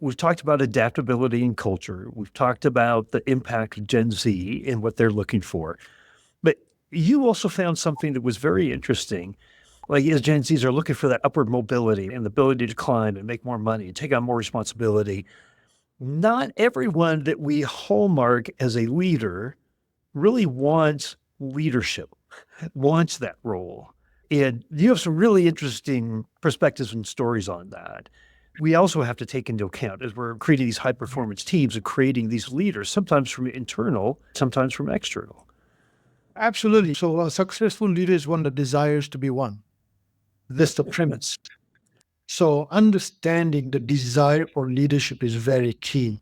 We've talked about adaptability and culture. We've talked about the impact of Gen Z and what they're looking for. But you also found something that was very interesting. Like as Gen Zs are looking for that upward mobility and the ability to climb and make more money and take on more responsibility. Not everyone that we hallmark as a leader really wants leadership, wants that role. And you have some really interesting perspectives and stories on that. We also have to take into account as we're creating these high performance teams and creating these leaders, sometimes from internal, sometimes from external. Absolutely. So a successful leader is one that desires to be one. That's the premise. So understanding the desire for leadership is very key.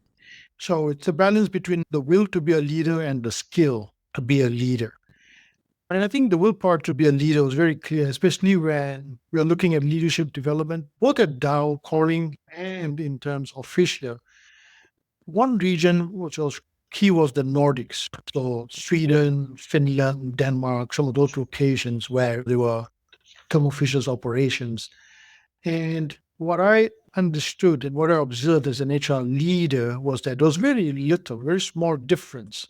So it's a balance between the will to be a leader and the skill to be a leader. And I think the will part to be a leader was very clear, especially when we are looking at leadership development, both at Dow, Corning, and in terms of Fisher. One region which was key was the Nordics. So Sweden, Finland, Denmark, some of those locations where there were Thermo Fisher's operations. And what I understood and what I observed as an HR leader was that there was very little, very small difference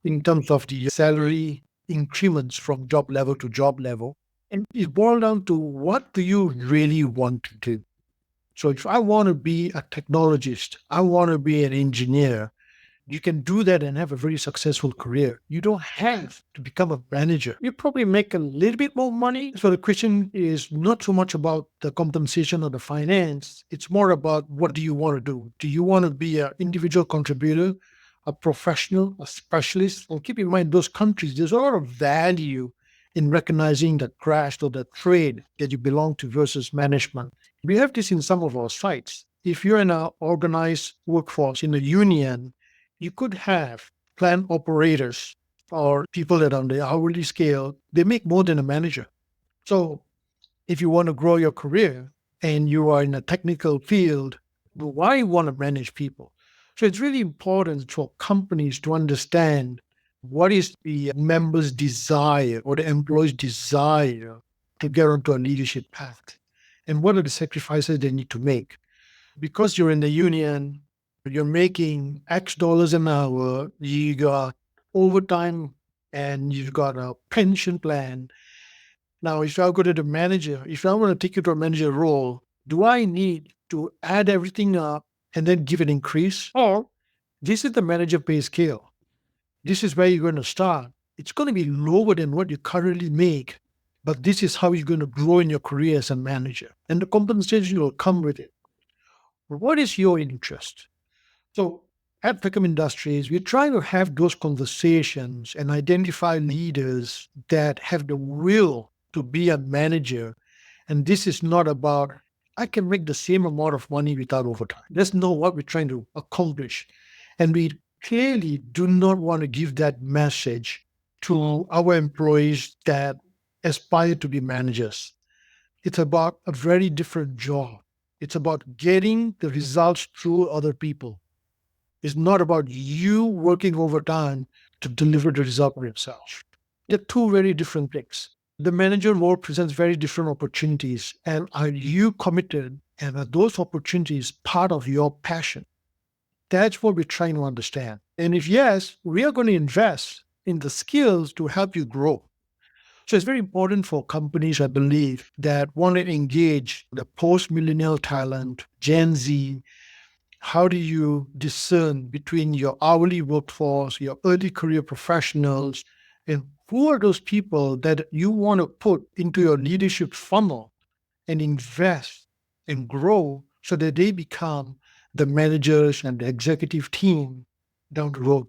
in terms of the salary increments from job level to job level. And it boiled down to what do you really want to do? So if I want to be a technologist, I want to be an engineer, you can do that and have a very successful career. You don't have to become a manager. You probably make a little bit more money. So the question is not so much about the compensation or the finance. It's more about what do you want to do? Do you want to be an individual contributor, a professional, a specialist? And keep in mind, those countries, there's a lot of value in recognizing the craft or the trade that you belong to versus management. We have this in some of our sites. If you're in an organized workforce in a union, you could have plant operators or people that are on the hourly scale, they make more than a manager. So if you want to grow your career and you are in a technical field, why you want to manage people? So it's really important for companies to understand what is the member's desire or the employee's desire to get onto a leadership path and what are the sacrifices they need to make. Because you're in the union, you're making X dollars an hour, you got overtime, and you've got a pension plan. Now, if I go to the manager, if I want to take you to a manager role, do I need to add everything up and then give an increase? Or this is the manager pay scale. This is where you're going to start. It's going to be lower than what you currently make, but this is how you're going to grow in your career as a manager. And the compensation will come with it. What is your interest? So at Peckham Industries, we're trying to have those conversations and identify leaders that have the will to be a manager. And this is not about, I can make the same amount of money without overtime. That's not what we're trying to accomplish. And we clearly do not want to give that message to our employees that aspire to be managers. It's about a very different job. It's about getting the results through other people. It's not about you working overtime to deliver the result for yourself. They're two very different things. The manager role presents very different opportunities. And are you committed? And are those opportunities part of your passion? That's what we're trying to understand. And if yes, we are going to invest in the skills to help you grow. So it's very important for companies, I believe, that want to engage the post-millennial talent, Gen Z. How do you discern between your hourly workforce, your early career professionals, and who are those people that you want to put into your leadership funnel and invest and grow so that they become the managers and the executive team down the road?